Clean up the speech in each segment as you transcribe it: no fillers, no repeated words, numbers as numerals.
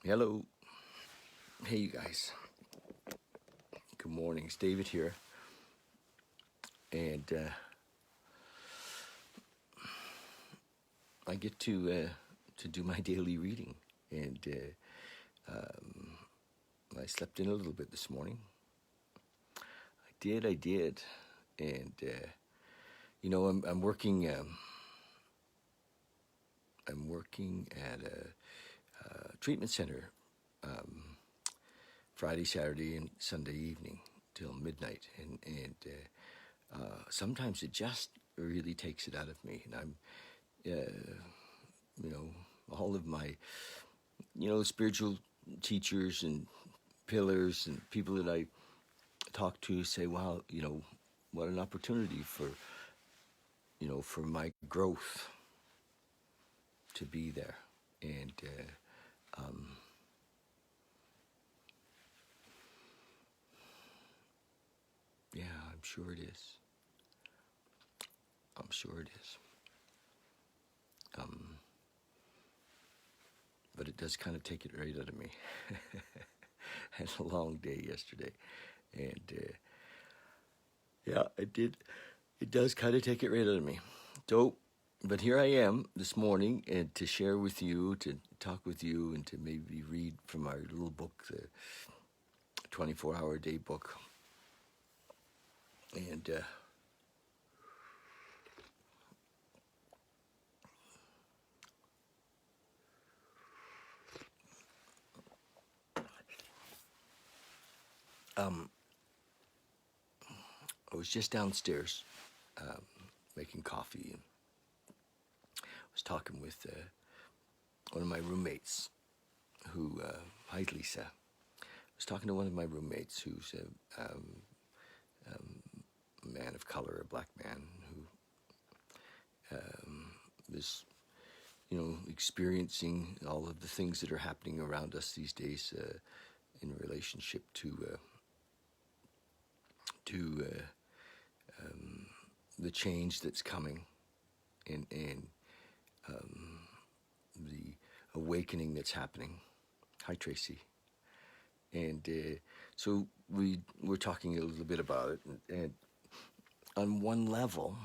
Hello. Hey, you guys. Good morning. It's David here. And I get to do my daily reading. And I slept in a little bit this morning. I did. And, I'm working... I'm working at a treatment center Friday, Saturday, and Sunday evening till midnight, and sometimes it just really takes it out of me, and all of my spiritual teachers and pillars and people that I talk to say, wow, what an opportunity for my growth to be there. And yeah, I'm sure it is. But it does kind of take it right out of me. Had a long day yesterday. And yeah, it did. It does kind of take it right out of me. So, but here I am this morning, and to share with you, to talk with you, and to maybe read from our little book, the 24-hour-a-day book. And I was just downstairs making coffee, and I was talking with one of my roommates who, hi Lisa, I was talking to one of my roommates who's a man of color, a black man who is, experiencing all of the things that are happening around us these days in relationship to the change that's coming, and the awakening that's happening. Hi, Tracy. And so we're talking a little bit about it, and on one level,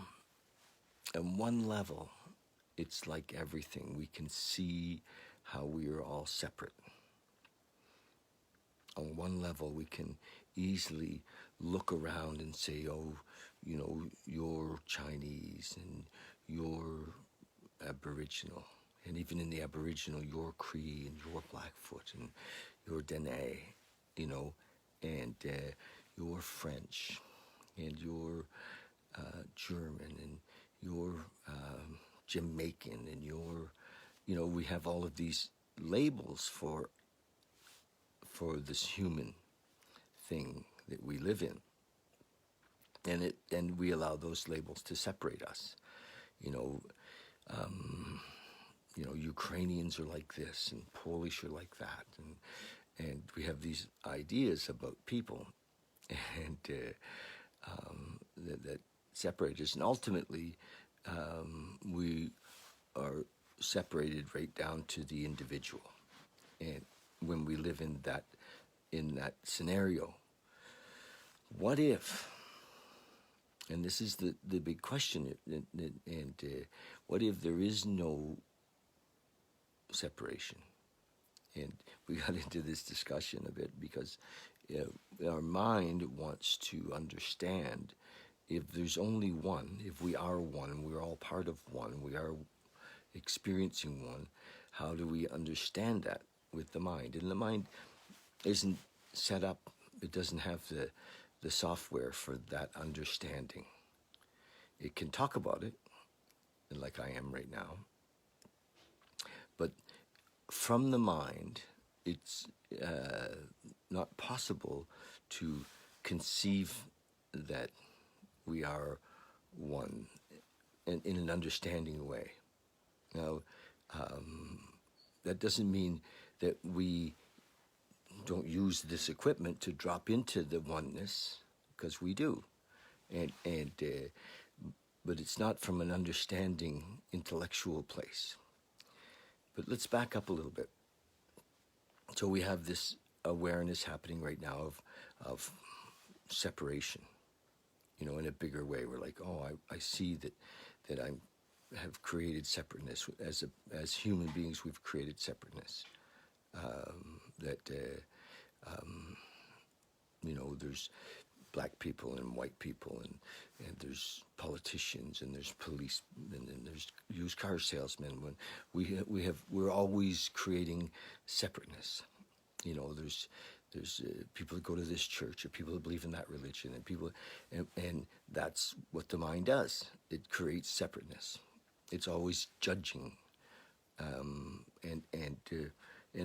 it's like everything. We can see how we are all separate. On one level, we can easily look around and say, oh, you're Chinese and you're Aboriginal. And even in the Aboriginal, you're Cree and you're Blackfoot and you're Dene, and you're French and you're German and you're Jamaican and you're, we have all of these labels for this human thing that we live in, and we allow those labels to separate us. Ukrainians are like this, and Polish are like that, and we have these ideas about people, and that separate us, and ultimately we are separated right down to the individual. And when we live in that scenario, what if? And this is the big question. And what if there is no separation? And we got into this discussion a bit because our mind wants to understand, if there's only one, if we are one, and we're all part of one, we are experiencing one, how do we understand that with the mind? And the mind isn't set up, it doesn't have the software for that understanding. It can talk about it, like I am right now, but from the mind, it's not possible to conceive that we are one in an understanding way. Now, that doesn't mean that we don't use this equipment to drop into the oneness, because we do, but it's not from an understanding intellectual place. But let's back up a little bit. So we have this awareness happening right now of separation, in a bigger way. We're like, oh, I see that I have created separateness. As human beings, we've created separateness. There's black people and white people, and there's politicians, and there's police, and then there's used car salesmen. When we're always creating separateness. There's people that go to this church, or people that believe in that religion, and and that's what the mind does. It creates separateness. It's always judging, and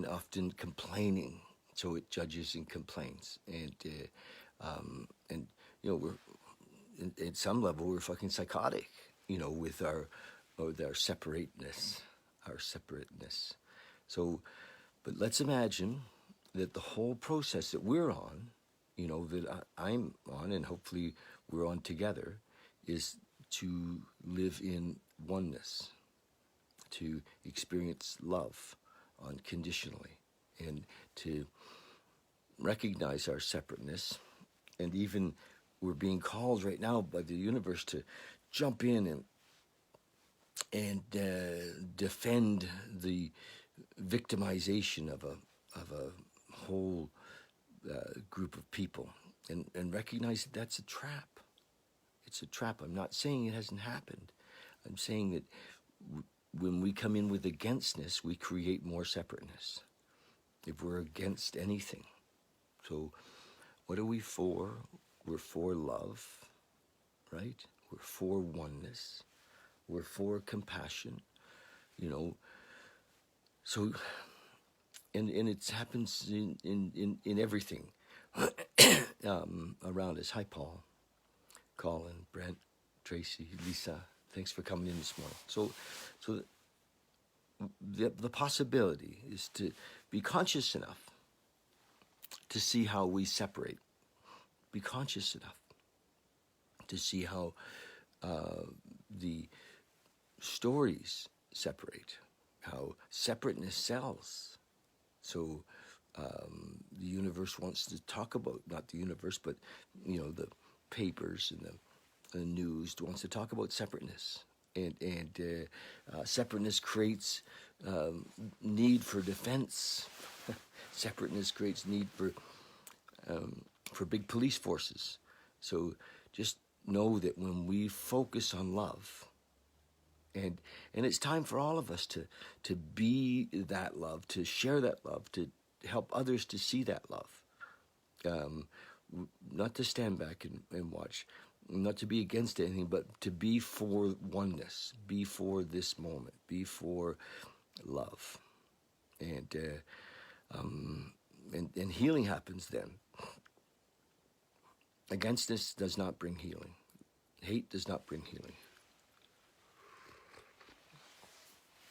often complaining. So it judges and complains, and we're at some level we're fucking psychotic, with our separateness, So, but let's imagine that the whole process that we're on, that I'm on, and hopefully we're on together, is to live in oneness, to experience love unconditionally, and to recognize our separateness. And even we're being called right now by the universe to jump in and defend the victimization of a whole group of people, and recognize that that's a trap. It's a trap. I'm not saying it hasn't happened. I'm saying that when we come in with againstness, we create more separateness. If we're against anything. So what are we for? We're for love, right? We're for oneness. We're for compassion, So, and it happens in everything around us. Hi, Paul, Colin, Brent, Tracy, Lisa. Thanks for coming in this morning. So the possibility is to be conscious enough to see how we separate. Be conscious enough to see how the stories separate, how separateness sells. So the universe wants to talk about, not the universe, but the papers and the news wants to talk about separateness, and separateness creates need for defense. Separateness creates need for big police forces. So just know that when we focus on love, and it's time for all of us to be that love, to share that love, to help others to see that love. Not to stand back and watch, not to be against anything, but to be for oneness, be for this moment, be for love. And healing happens then. Againstness does not bring healing. Hate does not bring healing.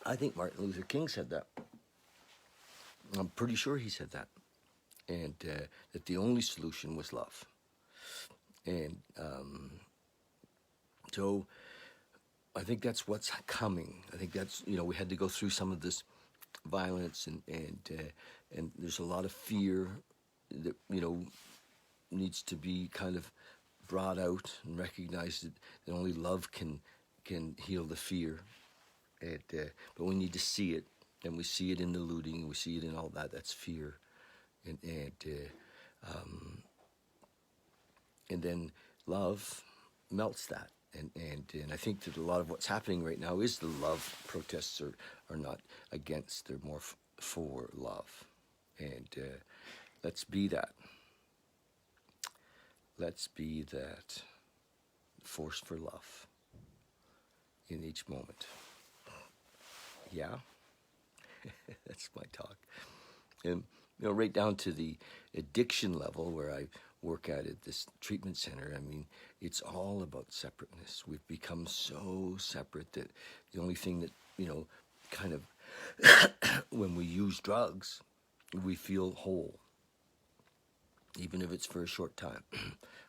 I think Martin Luther King said that. I'm pretty sure he said that. And that the only solution was love. And so I think that's what's coming. I think that's, we had to go through some of this violence, and there's a lot of fear that, needs to be kind of brought out and recognized that only love can heal the fear. But we need to see it, and we see it in the looting, and we see it in all that. That's fear, and then love melts that, and I think that a lot of what's happening right now is the love protests are not against; they're more for love, and let's be that. Let's be that force for love in each moment. Yeah, that's my talk. And, right down to the addiction level where I work at this treatment center, I mean, it's all about separateness. We've become so separate that the only thing that, kind of, when we use drugs, we feel whole. Even if it's for a short time,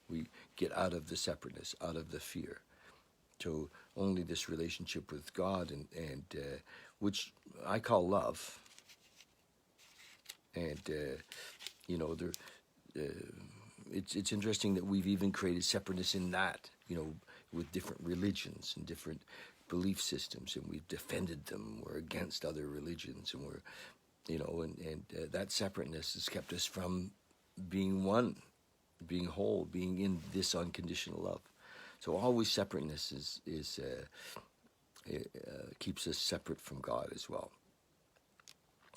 we get out of the separateness, out of the fear. So only this relationship with God, and which I call love, And there. It's interesting that we've even created separateness in that, with different religions and different belief systems, and we've defended them. We're against other religions, and we're, that separateness has kept us from being one, being whole, being in this unconditional love. So always separateness keeps us separate from God as well.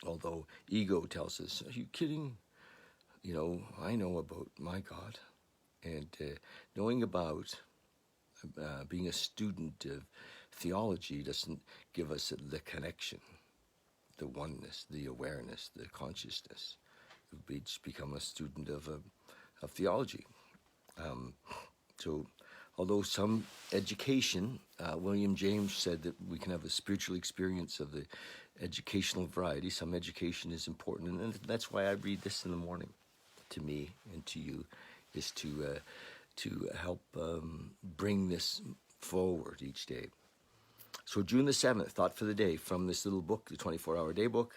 Although ego tells us, "Are you kidding? I know about my God." And knowing about being a student of theology doesn't give us the connection, the oneness, the awareness, the consciousness. We just become a student of theology. So although some education, William James said that we can have a spiritual experience of the educational variety. Some education is important, and that's why I read this in the morning. To me and to you, is to help bring this forward each day. So June the 7th, thought for the day from this little book, the 24-hour day book.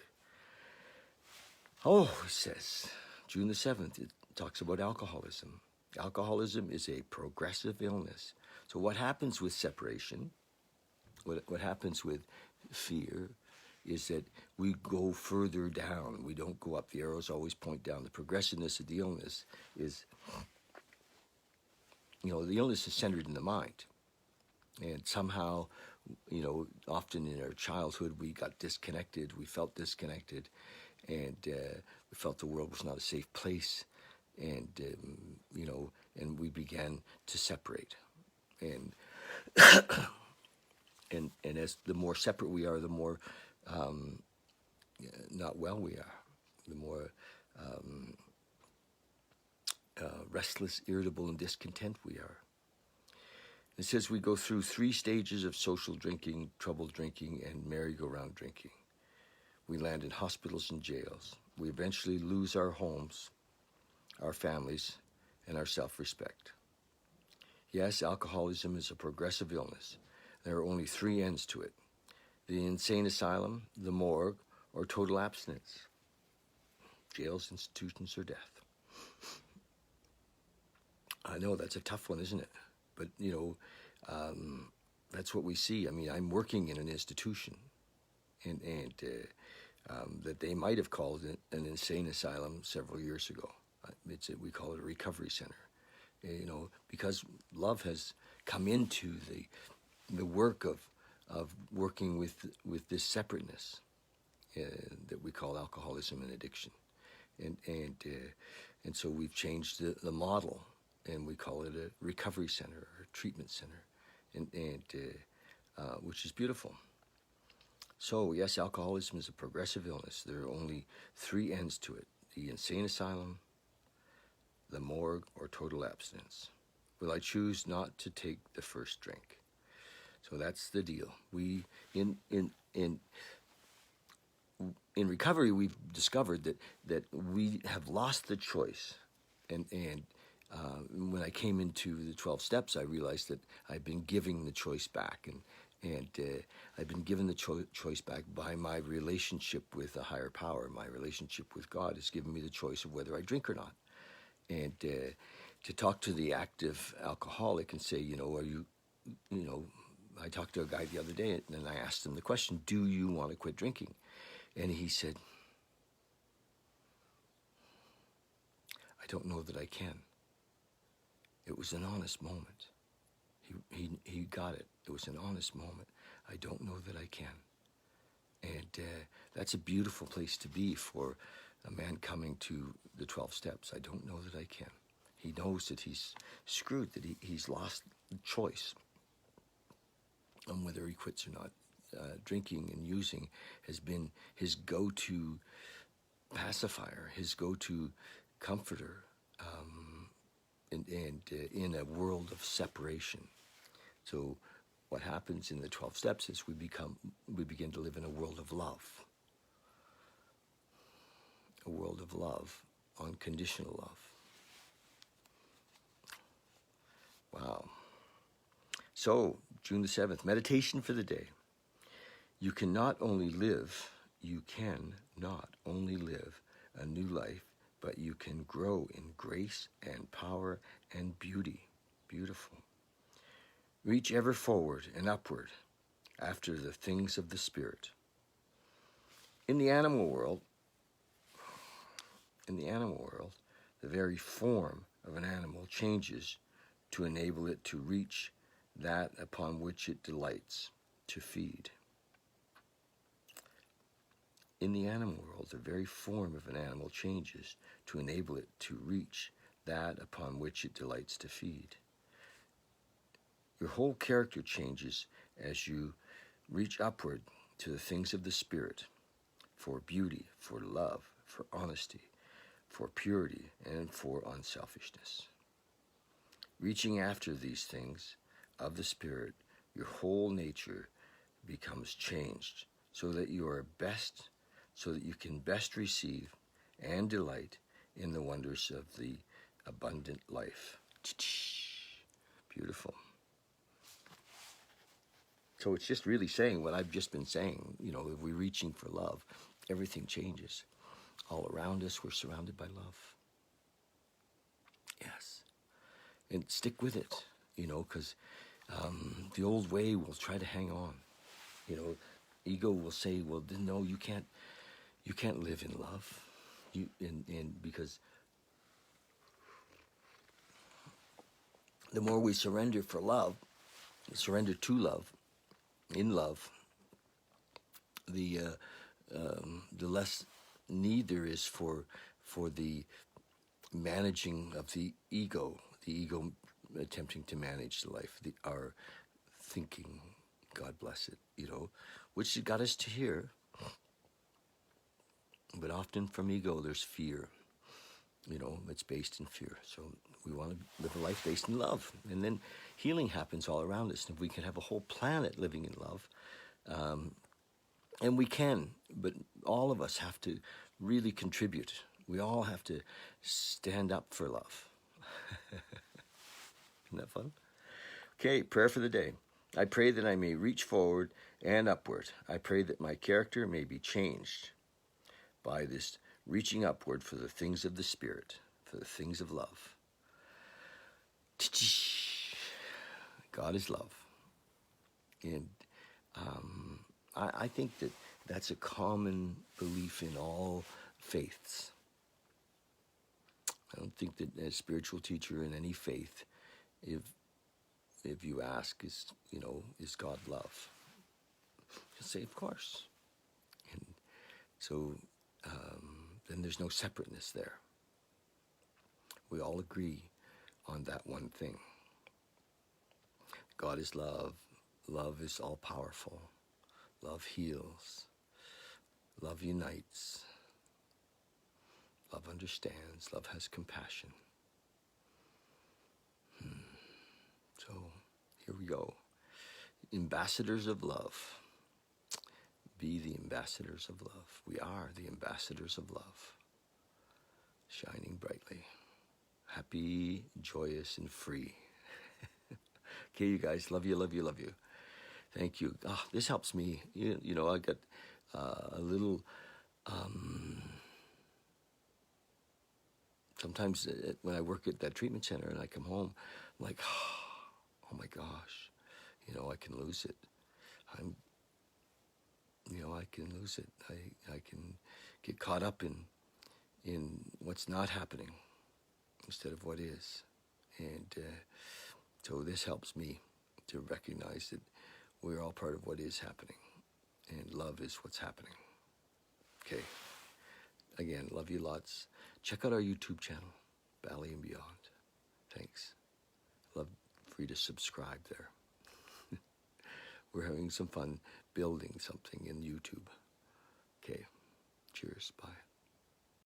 Oh, it says, June the 7th, it talks about alcoholism. Alcoholism is a progressive illness. So what happens with separation, what happens with fear, is that we go further down. We don't go up. The arrows always point down. The progressiveness of the illness is, the illness is centered in the mind. And somehow, often in our childhood, we got disconnected. We felt disconnected. And we felt the world was not a safe place. And, and we began to separate. And and as the more separate we are, the more not well we are, the more restless, irritable, and discontent we are. It says we go through 3 stages of social drinking, troubled drinking, and merry-go-round drinking. We land in hospitals and jails. We eventually lose our homes, our families, and our self-respect. Yes, alcoholism is a progressive illness. There are only 3 ends to it: the insane asylum, the morgue, or total abstinence. Jails, institutions, or death. I know that's a tough one, isn't it? But, that's what we see. I mean, I'm working in an institution, and that they might have called it an insane asylum several years ago. We call it a recovery center, because love has come into the work of working with this separateness that we call alcoholism and addiction, and so we've changed the model, and we call it a recovery center or a treatment center, and which is beautiful. So yes, alcoholism is a progressive illness. There are only 3 ends to it: the insane asylum, the morgue, or total abstinence. Will I choose not to take the first drink? So that's the deal. We in recovery, we've discovered that we have lost the choice, and when I came into the 12 steps, I realized that I've been giving the choice back, and I've been given the choice back by my relationship with a higher power. My relationship with God has given me the choice of whether I drink or not. And to talk to the active alcoholic and say, are you, I talked to a guy the other day, and I asked him the question, do you want to quit drinking? And he said, I don't know that I can. It was an honest moment. He got it. It was an honest moment. I don't know that I can. And that's a beautiful place to be for a man coming to the 12 steps. I don't know that I can. He knows that he's screwed, that he's lost the choice on whether he quits or not. Drinking and using has been his go-to pacifier, his go-to comforter, and in a world of separation. So what happens in the 12 steps is we begin to live in a world of love. A world of love, unconditional love. Wow. So, June the 7th, meditation for the day. You can not only live a new life, but you can grow in grace and power and beauty. Beautiful. Reach ever forward and upward after the things of the Spirit. In the animal world, the very form of an animal changes to enable it to reach that upon which it delights to feed. In the animal world, the very form of an animal changes to enable it to reach that upon which it delights to feed. Your whole character changes as you reach upward to the things of the Spirit, for beauty, for love, for honesty, for purity, and for unselfishness. Reaching after these things of the Spirit, your whole nature becomes changed so that you can best receive and delight in the wonders of the abundant life. Beautiful. So it's just really saying what I've just been saying. You know, if we're reaching for love, everything changes. All around us, we're surrounded by love. Yes. And stick with it, you know, because the old way will try to hang on. You know, ego will say, well, no, you can't live in love. Because the more we surrender for love, surrender to love, in love, the less need there is for the managing of the ego attempting to manage the life, our thinking, God bless it, you know, which got us to here. But often from ego, there's fear. You know, it's based in fear. So we want to live a life based in love. And then healing happens all around us. And if we can have a whole planet living in love, and we can, but all of us have to really contribute. We all have to stand up for love. Isn't that fun? Okay, prayer for the day. I pray that I may reach forward and upward. I pray that my character may be changed by this reaching upward for the things of the Spirit, for the things of love. God is love. And I think that that's a common belief in all faiths. I don't think that a spiritual teacher in any faith, if you ask, is God love? He'll say, of course. And so then there's no separateness there. We all agree on that one thing. God is love. Love is all powerful. Love heals. Love unites. Love understands. Love has compassion. So here we go. Ambassadors of love. Be the ambassadors of love. We are the ambassadors of love. Shining brightly. Happy, joyous, and free. Okay, you guys. Love you, love you, love you. Thank you. This helps me. You know, I got a little... sometimes when I work at that treatment center and I come home, I'm like, oh my gosh, you know, I can lose it. I can lose it. I can get caught up in what's not happening instead of what is. And so this helps me to recognize that we're all part of what is happening. And love is what's happening. Okay. Again, love you lots. Check out our YouTube channel, Valley and Beyond. Thanks. Love for you to subscribe there. We're having some fun building something in YouTube. Okay. Cheers. Bye.